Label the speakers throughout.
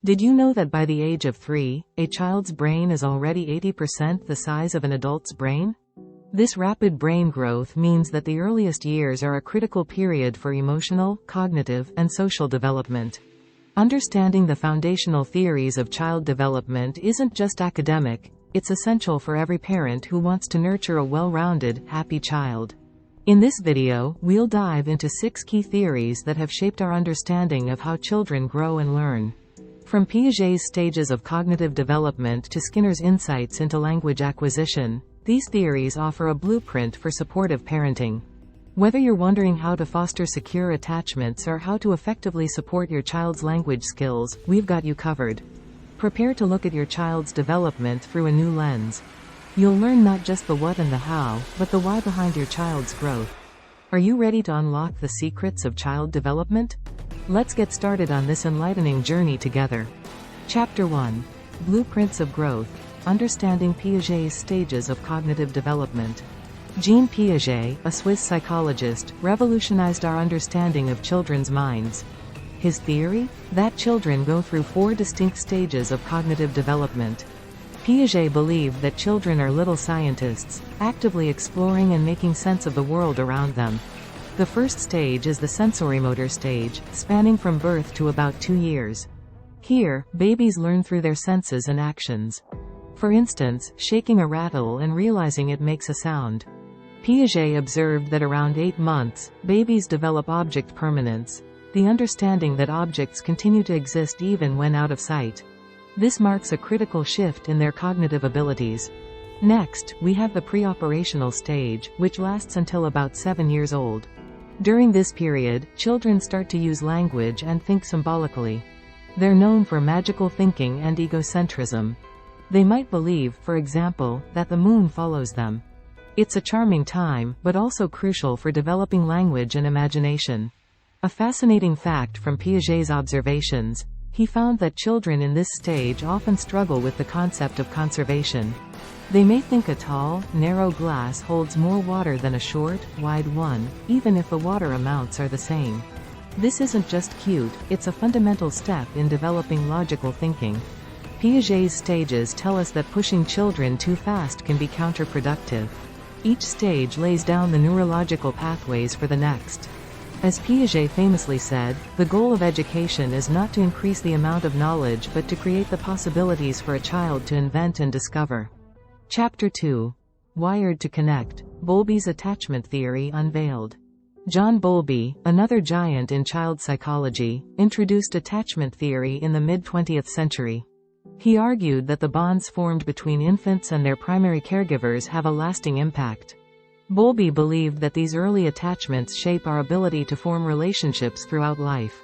Speaker 1: Did you know that by the age of 3, a child's brain is already 80% the size of an adult's brain? This rapid brain growth means that the earliest years are a critical period for emotional, cognitive, and social development. Understanding the foundational theories of child development isn't just academic, it's essential for every parent who wants to nurture a well-rounded, happy child. In this video, we'll dive into 6 key theories that have shaped our understanding of how children grow and learn. From Piaget's stages of cognitive development to Skinner's insights into language acquisition, these theories offer a blueprint for supportive parenting. Whether you're wondering how to foster secure attachments or how to effectively support your child's language skills, we've got you covered. Prepare to look at your child's development through a new lens. You'll learn not just the what and the how, but the why behind your child's growth. Are you ready to unlock the secrets of child development? Let's get started on this enlightening journey together. Chapter 1. Blueprints of Growth. Understanding Piaget's stages of cognitive development. Jean Piaget, a Swiss psychologist, revolutionized our understanding of children's minds. His theory? That children go through 4 distinct stages of cognitive development. Piaget believed that children are little scientists, actively exploring and making sense of the world around them. The first stage is the sensorimotor stage, spanning from birth to about 2 years. Here, babies learn through their senses and actions. For instance, shaking a rattle and realizing it makes a sound. Piaget observed that around 8 months, babies develop object permanence, the understanding that objects continue to exist even when out of sight. This marks a critical shift in their cognitive abilities. Next, we have the preoperational stage, which lasts until about 7 years old. During this period, children start to use language and think symbolically. They're known for magical thinking and egocentrism. They might believe, for example, that the moon follows them. It's a charming time, but also crucial for developing language and imagination. A fascinating fact from Piaget's observations: he found that children in this stage often struggle with the concept of conservation. They may think a tall, narrow glass holds more water than a short, wide one, even if the water amounts are the same. This isn't just cute, it's a fundamental step in developing logical thinking. Piaget's stages tell us that pushing children too fast can be counterproductive. Each stage lays down the neurological pathways for the next. As Piaget famously said, the goal of education is not to increase the amount of knowledge but to create the possibilities for a child to invent and discover. Chapter 2. Wired to Connect. Bowlby's attachment theory unveiled. John Bowlby, another giant in child psychology, introduced attachment theory in the mid-20th century. He argued that the bonds formed between infants and their primary caregivers have a lasting impact. Bowlby believed that these early attachments shape our ability to form relationships throughout life.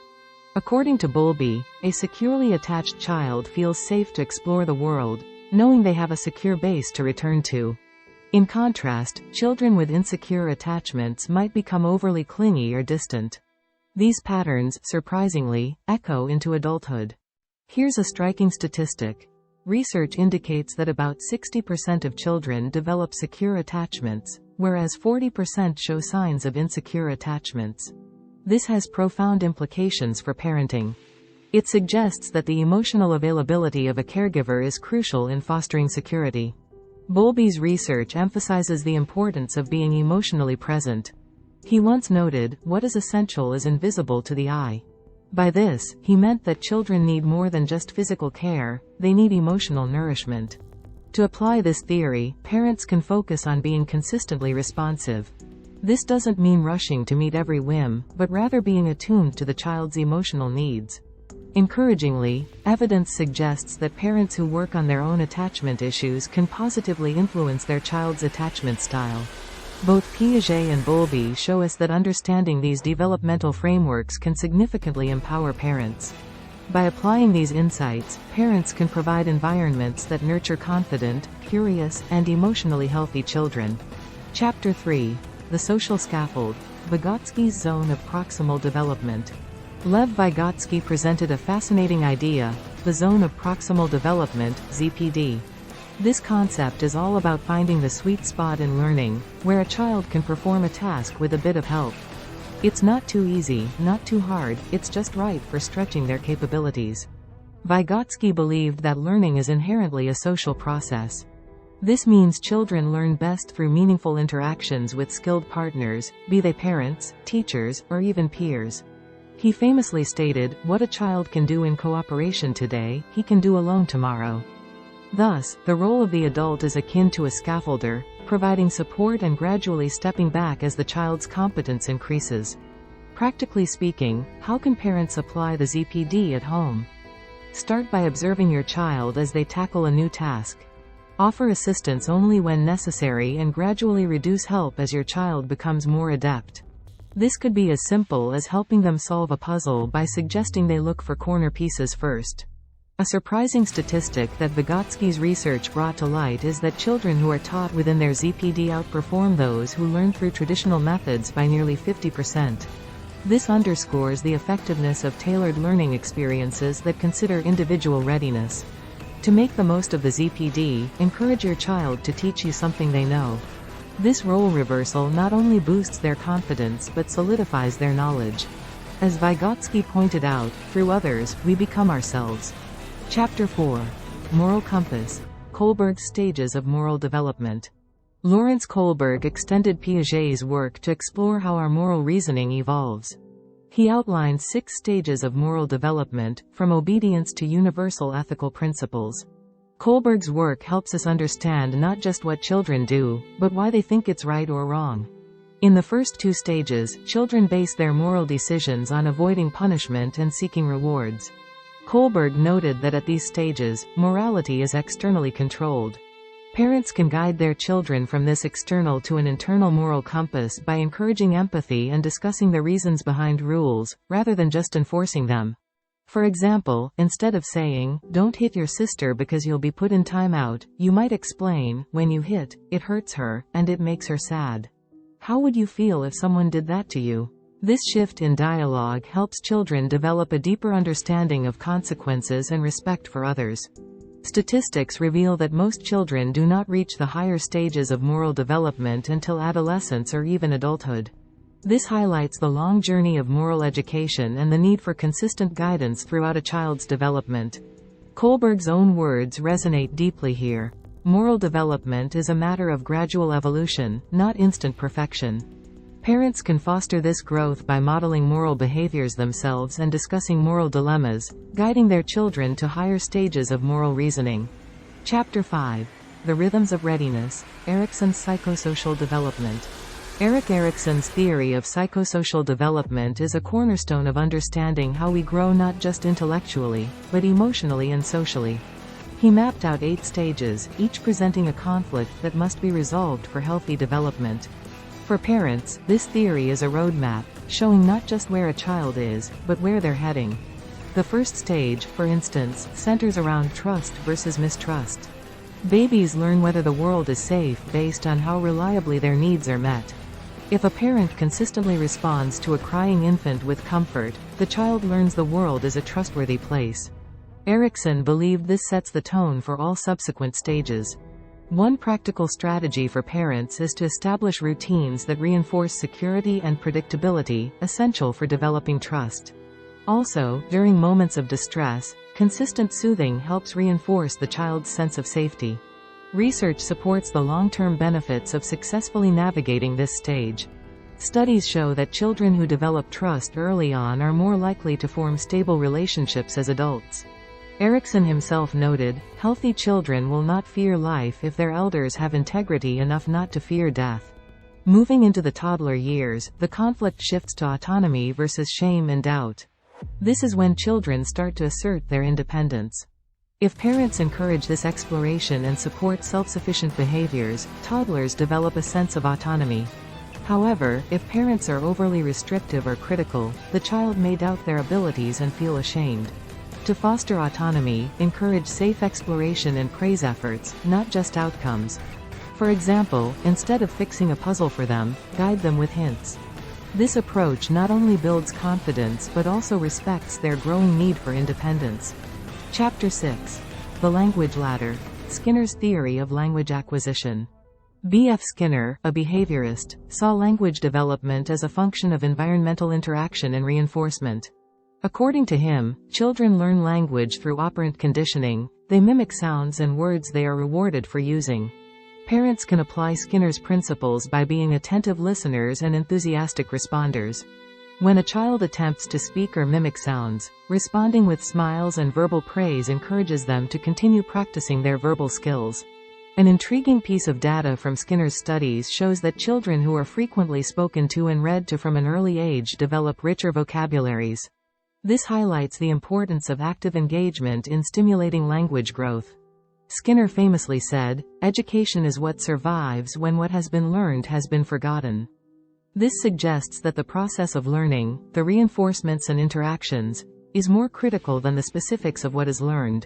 Speaker 1: According to Bowlby, a securely attached child feels safe to explore the world, knowing they have a secure base to return to. In contrast, children with insecure attachments might become overly clingy or distant. These patterns, surprisingly, echo into adulthood. Here's a striking statistic. Research indicates that about 60% of children develop secure attachments, whereas 40% show signs of insecure attachments. This has profound implications for parenting. It suggests that the emotional availability of a caregiver is crucial in fostering security. Bowlby's research emphasizes the importance of being emotionally present. He once noted, "What is essential is invisible to the eye." By this, he meant that children need more than just physical care, they need emotional nourishment. To apply this theory, parents can focus on being consistently responsive. This doesn't mean rushing to meet every whim, but rather being attuned to the child's emotional needs. Encouragingly, evidence suggests that parents who work on their own attachment issues can positively influence their child's attachment style. Both Piaget and Bowlby show us that understanding these developmental frameworks can significantly empower parents. By applying these insights, parents can provide environments that nurture confident, curious, and emotionally healthy children. Chapter 3. The Social Scaffold. Vygotsky's Zone of Proximal Development. Lev Vygotsky presented a fascinating idea, the zone of proximal development, ZPD. This concept is all about finding the sweet spot in learning, where a child can perform a task with a bit of help. It's not too easy, not too hard, it's just right for stretching their capabilities. Vygotsky believed that learning is inherently a social process. This means children learn best through meaningful interactions with skilled partners, be they parents, teachers, or even peers. He famously stated, "What a child can do in cooperation today, he can do alone tomorrow." Thus, the role of the adult is akin to a scaffolder, providing support and gradually stepping back as the child's competence increases. Practically speaking, how can parents apply the ZPD at home? Start by observing your child as they tackle a new task. Offer assistance only when necessary and gradually reduce help as your child becomes more adept. This could be as simple as helping them solve a puzzle by suggesting they look for corner pieces first. A surprising statistic that Vygotsky's research brought to light is that children who are taught within their ZPD outperform those who learn through traditional methods by nearly 50%. This underscores the effectiveness of tailored learning experiences that consider individual readiness. To make the most of the ZPD, encourage your child to teach you something they know. This role reversal not only boosts their confidence but solidifies their knowledge. As Vygotsky pointed out, through others, we become ourselves. Chapter 4. Moral Compass. Kohlberg's Stages of Moral Development. Lawrence Kohlberg extended Piaget's work to explore how our moral reasoning evolves. He outlined 6 stages of moral development, from obedience to universal ethical principles. Kohlberg's work helps us understand not just what children do, but why they think it's right or wrong. In the first 2 stages, children base their moral decisions on avoiding punishment and seeking rewards. Kohlberg noted that at these stages, morality is externally controlled. Parents can guide their children from this external to an internal moral compass by encouraging empathy and discussing the reasons behind rules, rather than just enforcing them. For example, instead of saying, "Don't hit your sister because you'll be put in timeout," you might explain, "When you hit, it hurts her, and it makes her sad. How would you feel if someone did that to you?" This shift in dialogue helps children develop a deeper understanding of consequences and respect for others. Statistics reveal that most children do not reach the higher stages of moral development until adolescence or even adulthood. This highlights the long journey of moral education and the need for consistent guidance throughout a child's development. Kohlberg's own words resonate deeply here. Moral development is a matter of gradual evolution, not instant perfection. Parents can foster this growth by modeling moral behaviors themselves and discussing moral dilemmas, guiding their children to higher stages of moral reasoning. Chapter 5. The Rhythms of Readiness. Erikson's Psychosocial Development. Erik Erikson's theory of psychosocial development is a cornerstone of understanding how we grow not just intellectually, but emotionally and socially. He mapped out 8 stages, each presenting a conflict that must be resolved for healthy development. For parents, this theory is a roadmap, showing not just where a child is, but where they're heading. The first stage, for instance, centers around trust versus mistrust. Babies learn whether the world is safe based on how reliably their needs are met. If a parent consistently responds to a crying infant with comfort, the child learns the world is a trustworthy place. Erikson believed this sets the tone for all subsequent stages. One practical strategy for parents is to establish routines that reinforce security and predictability, essential for developing trust. Also, during moments of distress, consistent soothing helps reinforce the child's sense of safety. Research supports the long-term benefits of successfully navigating this stage. Studies show that children who develop trust early on are more likely to form stable relationships as adults. Erikson himself noted, "Healthy children will not fear life if their elders have integrity enough not to fear death." Moving into the toddler years, the conflict shifts to autonomy versus shame and doubt. This is when children start to assert their independence. If parents encourage this exploration and support self-sufficient behaviors, toddlers develop a sense of autonomy. However, if parents are overly restrictive or critical, the child may doubt their abilities and feel ashamed. To foster autonomy, encourage safe exploration and praise efforts, not just outcomes. For example, instead of fixing a puzzle for them, guide them with hints. This approach not only builds confidence but also respects their growing need for independence. Chapter 6. The Language Ladder. Skinner's Theory of Language Acquisition. B.F. Skinner, a behaviorist, saw language development as a function of environmental interaction and reinforcement. According to him, children learn language through operant conditioning. They mimic sounds and words they are rewarded for using. Parents can apply Skinner's principles by being attentive listeners and enthusiastic responders. When a child attempts to speak or mimic sounds, responding with smiles and verbal praise encourages them to continue practicing their verbal skills. An intriguing piece of data from Skinner's studies shows that children who are frequently spoken to and read to from an early age develop richer vocabularies. This highlights the importance of active engagement in stimulating language growth. Skinner famously said, "Education is what survives when what has been learned has been forgotten." This suggests that the process of learning, the reinforcements and interactions, is more critical than the specifics of what is learned.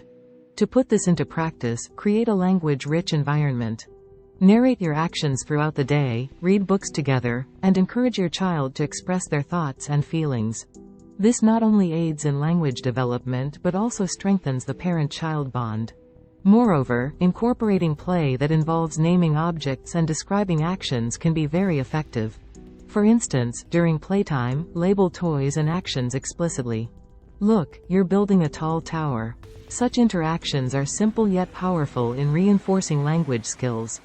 Speaker 1: To put this into practice, create a language-rich environment. Narrate your actions throughout the day, read books together, and encourage your child to express their thoughts and feelings. This not only aids in language development but also strengthens the parent-child bond. Moreover, incorporating play that involves naming objects and describing actions can be very effective. For instance, during playtime, label toys and actions explicitly. "Look, you're building a tall tower." Such interactions are simple yet powerful in reinforcing language skills.